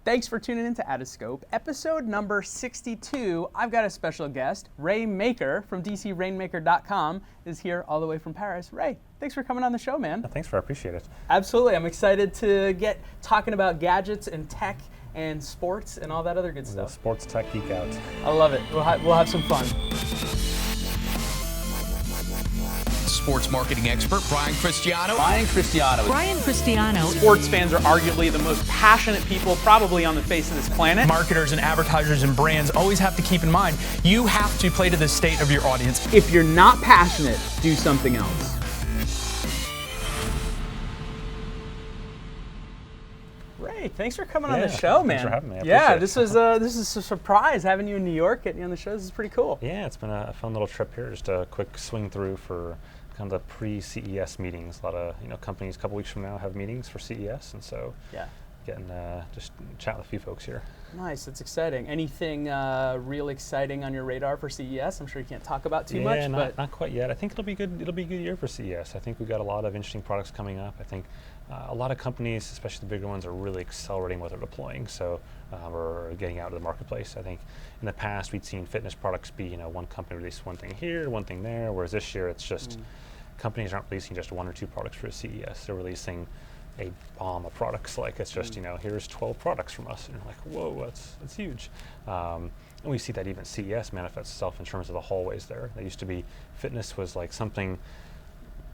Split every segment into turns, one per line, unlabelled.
Thanks for tuning in to Addiscope. Episode number 62. I've got a special guest. Ray Maker from DCRainmaker.com is here all the way from Paris. Ray, thanks for coming on the show, man.
Thanks, I appreciate it.
Absolutely. I'm excited to get talking about gadgets and tech and sports and all that other good stuff.
Sports tech geek out.
I love it. We'll have some fun.
Sports marketing expert Cristiano.
Cristiano.
Sports fans are arguably the most passionate people probably on the face of this planet.
Marketers and advertisers and brands always have to keep in mind, you have to play to the state of your audience.
If you're not passionate, do something else. Ray, thanks for coming on the show, man.
Thanks for having me.
This is a surprise having you in New York, getting you on the show. This is pretty cool.
Yeah, it's been a fun little trip here. Just a quick swing through for kind of the pre-CES meetings. A lot of companies a couple weeks from now have meetings for CES, and so getting just chat with a few folks here.
Nice, that's exciting. Anything real exciting on your radar for CES? I'm sure you can't talk about too much.
But not quite yet. I think it'll be good. It'll be a good year for CES. I think we've got a lot of interesting products coming up. I think a lot of companies, especially the bigger ones, are really accelerating what they're deploying. So or getting out to the marketplace. I think in the past we'd seen fitness products be one company release one thing here, one thing there, whereas this year it's just companies aren't releasing just one or two products for CES. They're releasing a bomb of products. Like it's just here's 12 products from us, and you're like, whoa, that's huge. And we see that even CES manifests itself in terms of the hallways there. They used to be fitness was like something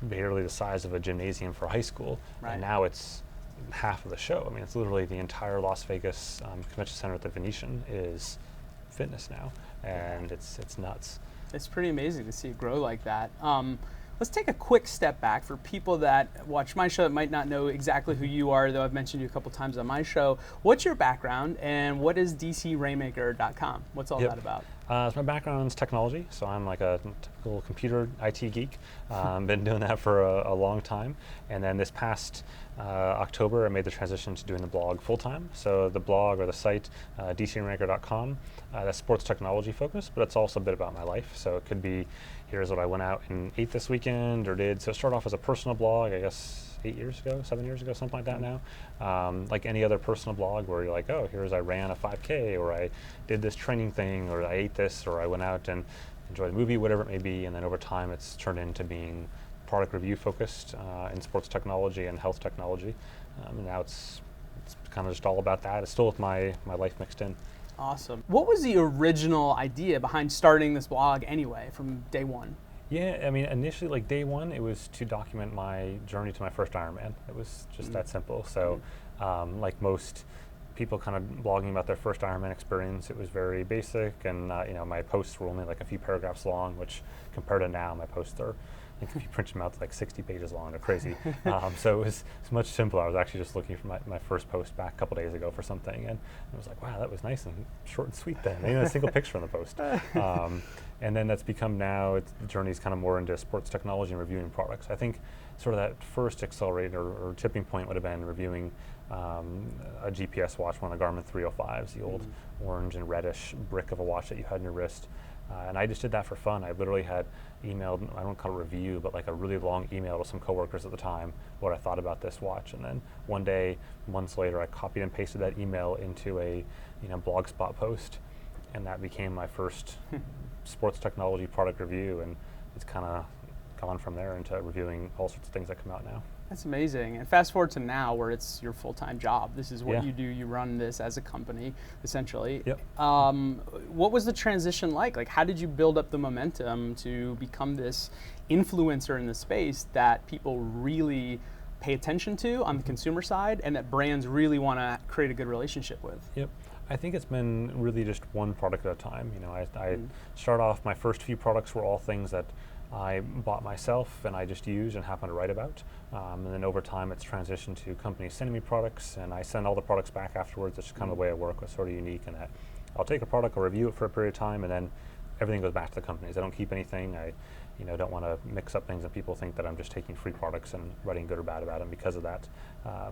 barely the size of a gymnasium for high school, and now it's half of the show. I mean, it's literally the entire Las Vegas Convention Center at the Venetian is fitness now, and it's nuts.
It's pretty amazing to see it grow like that. Let's take a quick step back for people that watch my show that might not know exactly who you are, though I've mentioned you a couple times on my show. What's your background, and what is DCRainmaker.com? What's all that about?
So my background is technology, so I'm like a typical computer IT geek. Been doing that for a long time, and then this past October I made the transition to doing the blog full-time. So the blog or the site, DCRainmaker.com, that's sports technology focused, but it's also a bit about my life. So it could be, here's what I went out and ate this weekend or did. So it started off as a personal blog, I guess 7 years ago, something like that now. Like any other personal blog where you're like, oh, here's I ran a 5K, or I did this training thing, or I ate this, or I went out and enjoyed a movie, whatever it may be. And then over time it's turned into being product review focused in sports technology and health technology. And now it's kind of just all about that. It's still with my life mixed in.
Awesome. What was the original idea behind starting this blog anyway, from day one?
Yeah, I mean, initially, like day one, it was to document my journey to my first Ironman. It was just that simple. So, like most people kind of blogging about their first Ironman experience, it was very basic, and my posts were only like a few paragraphs long, which compared to now, my posts are, if you print them out, like 60 pages long. They're crazy. So it was much simpler. I was actually just looking for my first post back a couple days ago for something, and I was like, wow, that was nice and short and sweet then. Even a single picture on the post. And then that's become now, the journey's kind of more into sports technology and reviewing products. I think sort of that first accelerator or tipping point would have been reviewing a GPS watch, one of the Garmin 305s, the old orange and reddish brick of a watch that you had in your wrist. And I just did that for fun. I literally had emailed, I don't call it a review, but like a really long email to some coworkers at the time, what I thought about this watch. And then one day, months later, I copied and pasted that email into a Blogspot post, and that became my first sports technology product review, and it's kind of gone from there into reviewing all sorts of things that come out now.
That's amazing. And fast forward to now, where it's your full-time job. This is what you do. You run this as a company, essentially.
Yep.
What was the transition like? Like, how did you build up the momentum to become this influencer in the space that people really pay attention to on the consumer side, and that brands really want to create a good relationship with?
Yep. I think it's been really just one product at a time. I started off, my first few products were all things that I bought myself and I just used and happened to write about. And then over time it's transitioned to companies sending me products, and I send all the products back afterwards. It's just kind of the way I work. It's sort of unique in that I'll take a product, I'll review it for a period of time, and then everything goes back to the companies. I don't keep anything. I don't want to mix up things, and people think that I'm just taking free products and writing good or bad about them because of that.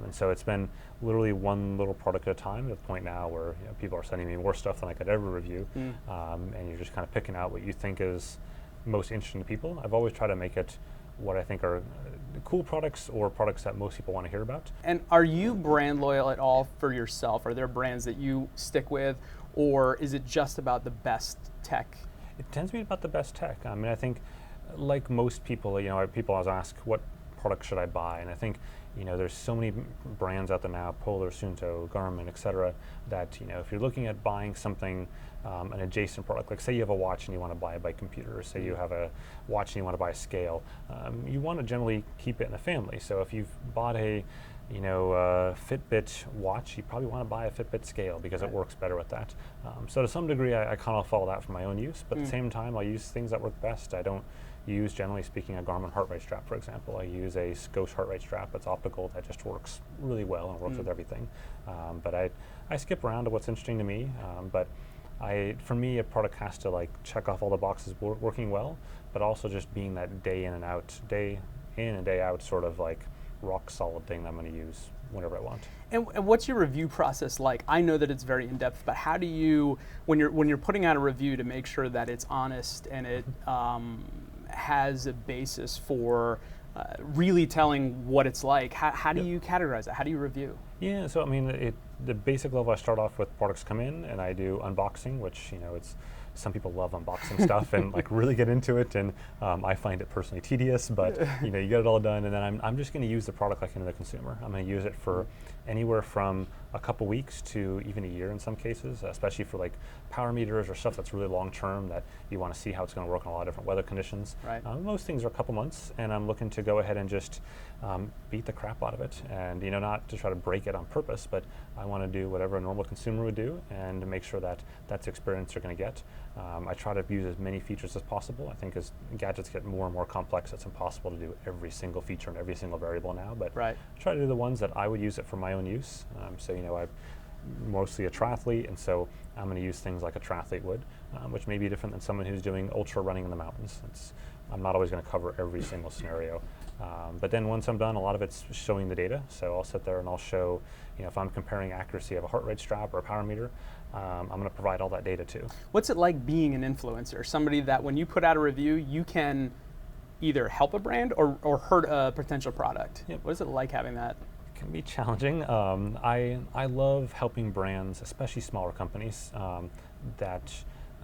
And so it's been literally one little product at a time, to the point now where people are sending me more stuff than I could ever review. And you're just kind of picking out what you think is most interesting to people. I've always tried to make it what I think are cool products or products that most people want to hear about.
And are you brand loyal at all for yourself? Are there brands that you stick with, or is it just about the best tech?
It tends to be about the best tech. I mean, I think, like most people, people always ask, what product should I buy? And I think, there's so many brands out there now, Polar, Suunto, Garmin, et cetera, that, if you're looking at buying something, an adjacent product, like say you have a watch and you want to buy a bike computer, or say you have a watch and you want to buy a scale, you want to generally keep it in the family. So if you've bought a Fitbit watch, you probably want to buy a Fitbit scale because it works better with that. So to some degree, I kind of follow that for my own use, but at the same time, I'll use things that work best. I don't use, generally speaking, a Garmin heart rate strap, for example. I use a Scosche heart rate strap that's optical that just works really well and works with everything. But I skip around to what's interesting to me, but for me, a product has to check off all the boxes working well, but also just being that day in and day out sort of rock solid thing that I'm going to use whenever I want.
And what's your review process like? I know that it's very in depth, but how do you, when you're putting out a review, to make sure that it's honest and it has a basis for really telling what it's like? How do you categorize that? How do you review?
Yeah, so I mean, the basic level, I start off with products come in and I do unboxing, which it's some people love unboxing stuff and really get into it, and I find it personally tedious, but you get it all done, and then I'm just going to use the product like any other consumer. I'm going to use it for anywhere from a couple weeks to even a year in some cases, especially for power meters or stuff that's really long term that you want to see how it's going to work in a lot of different weather conditions.
Right.
Most things are a couple months, and I'm looking to go ahead and just beat the crap out of it, and not to try to break it on purpose, but I want to do whatever a normal consumer would do and make sure that that's the experience they're going to get. I try to use as many features as possible. I think as gadgets get more and more complex, it's impossible to do every single feature and every single variable now, but I try to do the ones that I would use it for my own use. So I'm mostly a triathlete, and so I'm going to use things like a triathlete would, which may be different than someone who's doing ultra running in the mountains. I'm not always going to cover every single scenario. But then once I'm done, a lot of it's showing the data. So I'll sit there and I'll show, if I'm comparing accuracy of a heart rate strap or a power meter, I'm going to provide all that data too.
What's it like being an influencer? Somebody that when you put out a review, you can either help a brand or hurt a potential product.
Yep.
What is it like having that?
It can be challenging. I love helping brands, especially smaller companies, that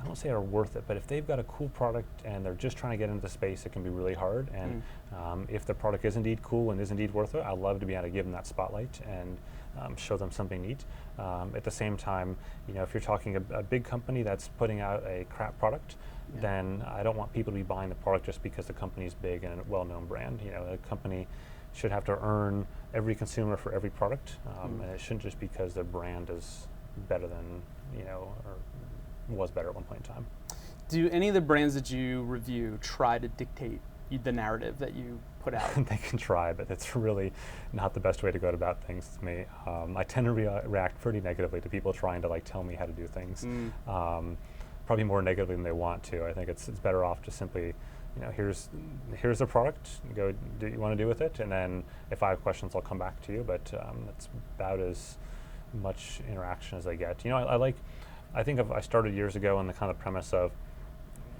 I don't say are worth it, but if they've got a cool product and they're just trying to get into the space, it can be really hard. And if the product is indeed cool and is indeed worth it, I love to be able to give them that spotlight and show them something neat. At the same time, if you're talking a big company that's putting out a crap product, then I don't want people to be buying the product just because the company is big and a well-known brand. A company should have to earn every consumer for every product, and it shouldn't just because their brand is better than, or was better at one point in time.
Do any of the brands that you review try to dictate the narrative that you put out?
They can try, but it's really not the best way to go about things to me. I tend to react pretty negatively to people trying to tell me how to do things. Probably more negatively than they want to. I think it's better off to simply, here's the product. Go do what you want to do with it, and then if I have questions, I'll come back to you. But that's about as much interaction as I get. I think I started years ago on the kind of premise of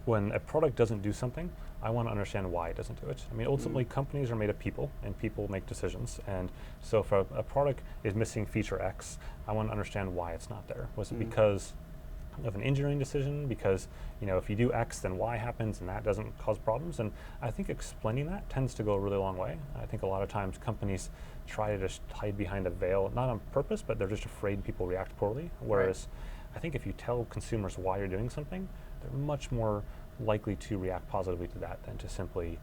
when a product doesn't do something, I want to understand why it doesn't do it. I mean, ultimately, companies are made of people, and people make decisions. And so if a product is missing feature X, I want to understand why it's not there. Was it because of an engineering decision? Because, if you do X, then Y happens, and that doesn't cause problems? And I think explaining that tends to go a really long way. I think a lot of times companies try to just hide behind a veil, not on purpose, but they're just afraid people react poorly. Whereas I think if you tell consumers why you're doing something, they're much more likely to react positively to that than to simply,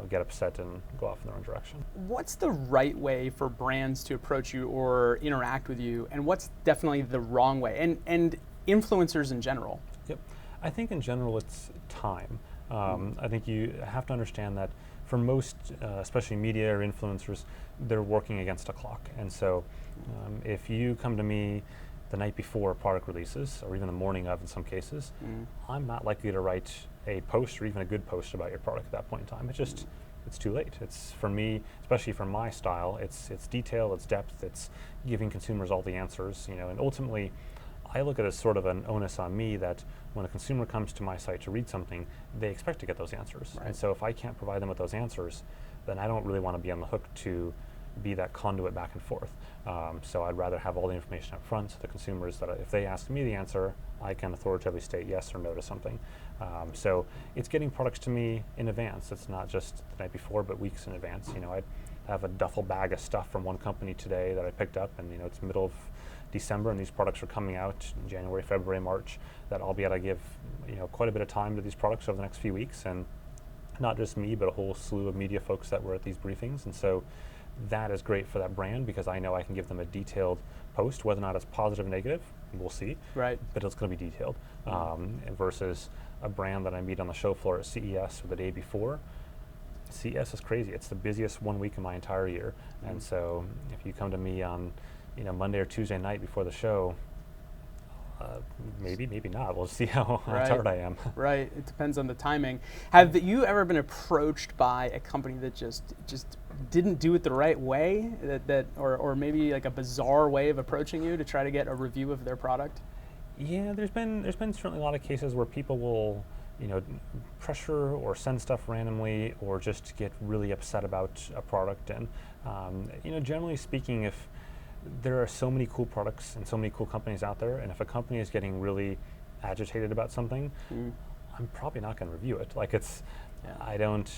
get upset and go off in their own direction.
What's the right way for brands to approach you or interact with you, and what's definitely the wrong way? And influencers in general?
Yep. I think in general it's time. I think you have to understand that for most, especially media or influencers, they're working against a clock. And so if you come to me the night before product releases, or even the morning of in some cases, I'm not likely to write a post or even a good post about your product at that point in time. It's too late. It's, for me, especially for my style, it's detail, it's depth, it's giving consumers all the answers, and ultimately, I look at it as sort of an onus on me that when a consumer comes to my site to read something, they expect to get those answers.
Right.
And so if I can't provide them with those answers, then I don't really want to be on the hook to be that conduit back and forth. So I'd rather have all the information up front so the consumers, that if they ask me the answer, I can authoritatively state yes or no to something. So it's getting products to me in advance. It's not just the night before, but weeks in advance. You know, I have a duffel bag of stuff from one company today that I picked up, and you know, it's middle of December, and these products are coming out in January, February, March. That I'll be able to give, you know, quite a bit of time to these products over the next few weeks, and not just me, but a whole slew of media folks that were at these briefings. And so that is great for that brand because I know I can give them a detailed post, whether or not it's positive or negative, we'll see.
Right.
But it's going to be detailed. And versus a brand that I meet on the show floor at CES or the day before. CES is crazy. It's the busiest 1 week of my entire year. And so if you come to me on, you know, Monday or Tuesday night before the show, maybe not. We'll see how tired I am.
Right. It depends on the timing. Have you ever been approached by a company that just didn't do it the right way, or maybe like a bizarre way of approaching you to try to get a review of their product?
Yeah, there's been certainly a lot of cases where people will, you know, pressure or send stuff randomly, or just get really upset about a product. And you know, generally speaking, if there are so many cool products and so many cool companies out there, and if a company is getting really agitated about something, I'm probably not going to review it. Like it's, I don't,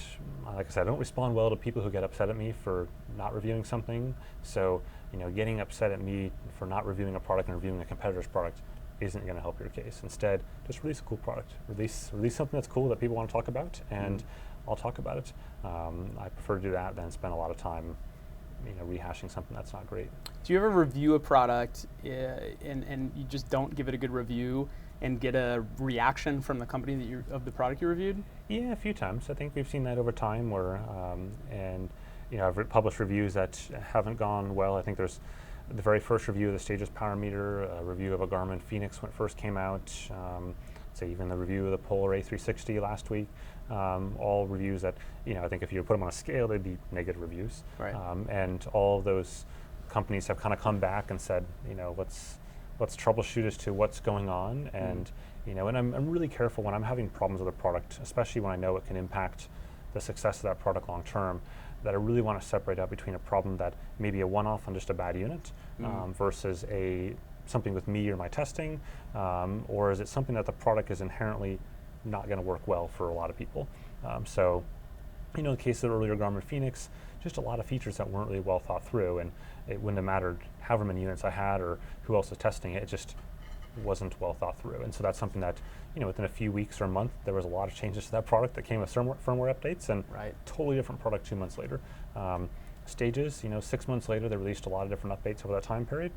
like I said, I don't respond well to people who get upset at me for not reviewing something. So, you know, getting upset at me for not reviewing a product and reviewing a competitor's product isn't going to help your case. Instead, just release a cool product. Release something that's cool that people want to talk about, and I'll talk about it. I prefer to do that than spend a lot of time, you know, rehashing something that's not great.
Do you ever review a product and you just don't give it a good review and get a reaction from the company of the product you reviewed?
Yeah, a few times. I think we've seen that over time where, and you know, I've published reviews that haven't gone well. I think there's the very first review of the Stages Power Meter, a review of a Garmin Phoenix when it first came out, say even the review of the Polar A360 last week, all reviews that, you know, I think if you put them on a scale, they'd be negative reviews.
Right.
And all of those companies have kind of come back and said, you know, let's troubleshoot as to what's going on. And, you know, and I'm really careful when I'm having problems with a product, especially when I know it can impact the success of that product long term, that I really want to separate out between a problem that may be a one-off on just a bad unit versus something with me or my testing, or is it something that the product is inherently not going to work well for a lot of people. So, you know, in the case of the earlier Garmin Phoenix, just a lot of features that weren't really well thought through, and it wouldn't have mattered however many units I had or who else was testing it. It just wasn't well thought through. And so that's something that, you know, within a few weeks or a month, there was a lot of changes to that product that came with firmware updates, and totally different product 2 months later. Stages, you know, 6 months later, they released a lot of different updates over that time period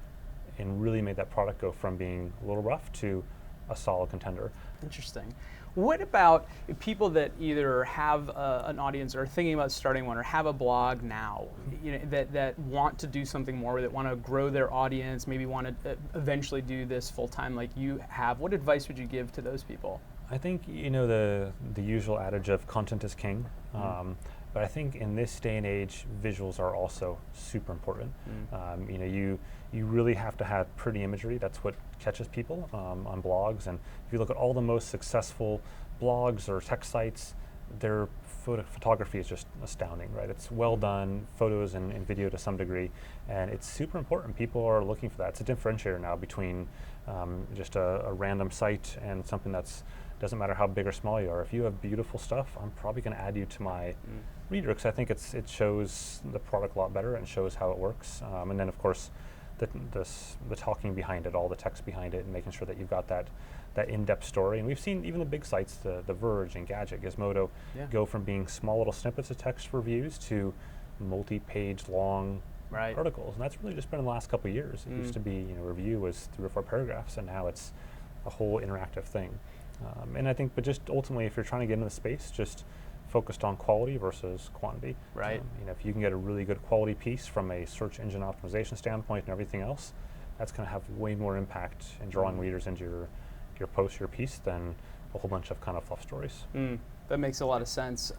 and really made that product go from being a little rough to a solid contender.
Interesting. What about people that either have an audience or are thinking about starting one or have a blog now, you know, that want to do something more, that want to grow their audience, maybe want to eventually do this full time like you have? What advice would you give to those people?
I think, you know, the usual adage of content is king, but I think in this day and age, visuals are also super important. You know, you really have to have pretty imagery. That's what catches people on blogs. And if you look at all the most successful blogs or tech sites, their photography is just astounding, right? It's well done, photos and video to some degree, and it's super important. People are looking for that. It's a differentiator now between just a random site and something that's doesn't matter how big or small you are. If you have beautiful stuff, I'm probably going to add you to my reader because I think it shows the product a lot better and shows how it works. And then of course, the talking behind it, all the text behind it, and making sure that you've got that in-depth story. And we've seen even the big sites, the Verge and Gadget, Gizmodo, go from being small little snippets of text reviews to multi-page long articles. And that's really just been in the last couple of years. It used to be, you know, review was 3 or 4 paragraphs, and now it's a whole interactive thing. And I think, but just ultimately, if you're trying to get into the space, just focused on quality versus quantity.
Right.
You know, if you can get a really good quality piece from a search engine optimization standpoint and everything else, that's going to have way more impact in drawing readers into your post, your piece, than a whole bunch of kind of fluff stories.
That makes a lot of sense.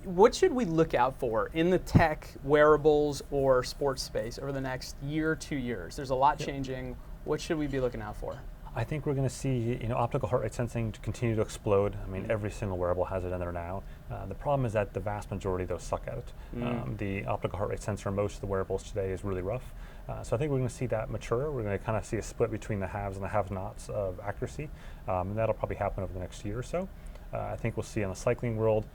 What should we look out for in the tech, wearables, or sports space over the next year, 2 years? There's a lot changing. What should we be looking out for?
I think we're going to see, optical heart rate sensing to continue to explode. I mean, every single wearable has it in there now. The problem is that the vast majority of those suck at it. The optical heart rate sensor in most of the wearables today is really rough. So I think we're going to see that mature. We're going to kind of see a split between the haves and the have-nots of accuracy. And that'll probably happen over the next year or so. I think we'll see in the cycling world,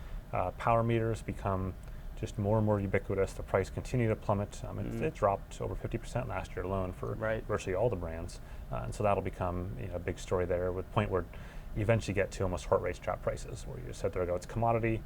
power meters become just more and more ubiquitous. The price continue to plummet. It dropped over 50% last year alone for virtually all the brands. And so that'll become a big story there, with the point where you eventually get to almost heart rate strap prices, where you just sit there and go, it's commodity,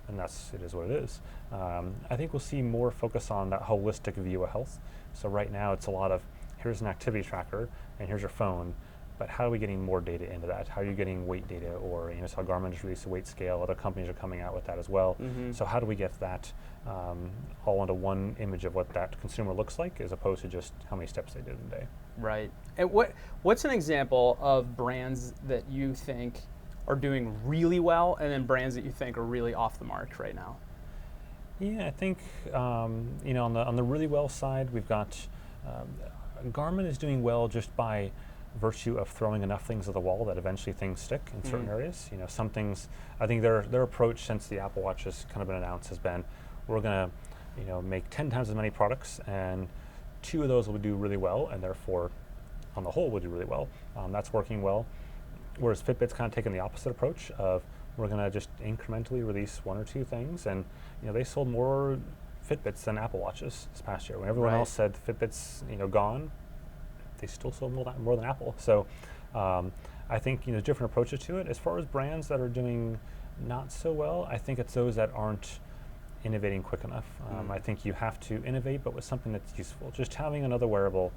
and it is what it is. I think we'll see more focus on that holistic view of health. So right now it's a lot of, here's an activity tracker, and here's your phone, but how are we getting more data into that? How are you getting weight data? Or, so Garmin just released a weight scale. Other companies are coming out with that as well. So how do we get that all into one image of what that consumer looks like, as opposed to just how many steps they did in a day?
Right. And what's an example of brands that you think are doing really well, and then brands that you think are really off the mark right now?
Yeah, I think on the really well side, we've got Garmin is doing well just by virtue of throwing enough things at the wall that eventually things stick in certain areas. Some things, I think their approach since the Apple Watch has kind of been announced has been, we're going to make 10 times as many products, and 2 of those will do really well, and therefore on the whole will do really well. That's working well. Whereas Fitbit's kind of taken the opposite approach of, we're going to just incrementally release 1 or 2 things, and they sold more Fitbits than Apple Watches this past year. When everyone else said Fitbit's gone, they still sold more than Apple. So I think different approaches to it. As far as brands that are doing not so well, I think it's those that aren't innovating quick enough. I think you have to innovate, but with something that's useful. Just having another wearable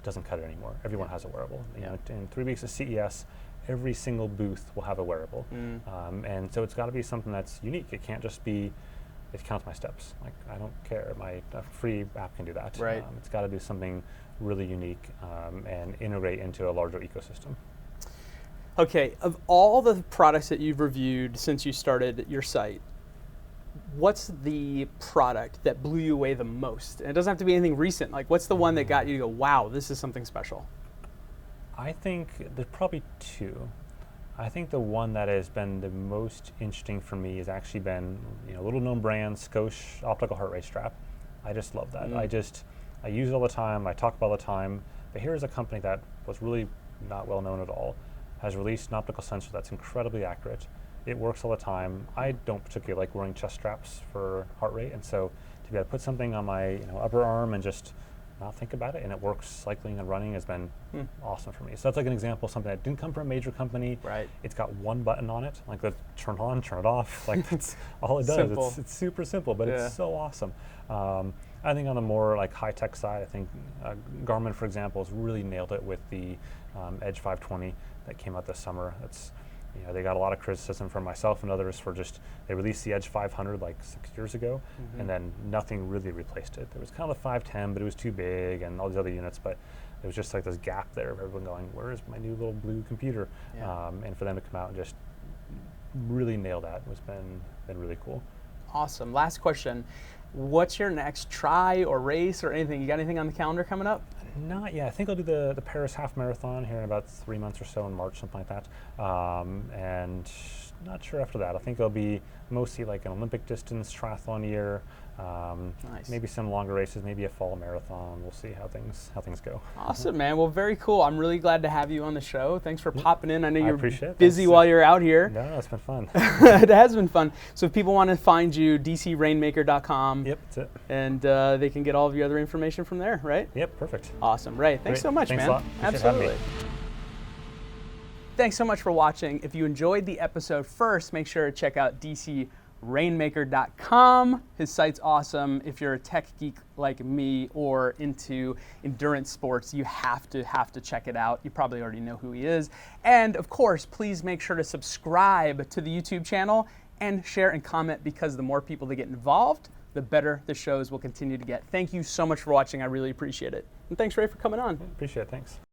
doesn't cut it anymore. Everyone has a wearable. In 3 weeks of CES, every single booth will have a wearable. And so it's got to be something that's unique. It can't just be, it counts my steps. Like, I don't care. My free app can do that.
Right.
It's got to do something really unique and integrate into a larger ecosystem.
Okay, of all the products that you've reviewed since you started your site, what's the product that blew you away the most? And it doesn't have to be anything recent. Like, what's the one that got you to go, wow, this is something special?
I think there's probably 2. I think the one that has been the most interesting for me has actually been, little known brand, Scosche optical heart rate strap. I just love that. I use it all the time. I talk about it all the time. But here's a company that was really not well known at all, has released an optical sensor that's incredibly accurate. It works all the time. I don't particularly like wearing chest straps for heart rate, and so to be able to put something on my upper arm and just not think about it, and it works cycling and running, has been awesome for me. So that's like an example of something that didn't come from a major company.
Right.
It's got one button on it, like the turn on, turn it off. Like, that's all it does.
Simple.
It's super simple, but it's so awesome. I think on the more like high-tech side, I think Garmin, for example, has really nailed it with the Edge 520 that came out this summer. That's they got a lot of criticism from myself and others for they released the Edge 500 like 6 years ago, and then nothing really replaced it. There was kind of the 510, but it was too big, and all these other units, but there was just like this gap there of everyone going, where is my new little blue computer? And for them to come out and just really nail that has been really cool.
Awesome. Last question. What's your next try or race or anything? You got anything on the calendar coming up?
Not yet. I think I'll do the Paris half marathon here in about 3 months or so in March, something like that. And not sure after that. I think it'll be mostly like an Olympic distance triathlon year.
Nice.
Maybe some longer races, maybe a fall marathon. We'll see how things go.
Awesome, man. Well, very cool. I'm really glad to have you on the show. Thanks for popping in. I know you're busy
Thanks.
while you're out here.
No, it's been fun.
It has been fun. So if people want to find you, dcrainmaker.com.
Yep, that's it.
And they can get all of your other information from there, right?
Yep, perfect.
Awesome. Ray, thanks so much,
Thanks
man.
a lot. Appreciate having me.
Absolutely. Thanks so much for watching. If you enjoyed the episode, first, make sure to check out dcrainmaker.com. His site's awesome. If you're a tech geek like me or into endurance sports, you have to check it out. You probably already know who he is. And of course, please make sure to subscribe to the YouTube channel and share and comment, because the more people that get involved, the better the shows will continue to get. Thank you so much for watching. I really appreciate it. And thanks, Ray, for coming on.
Appreciate it. Thanks.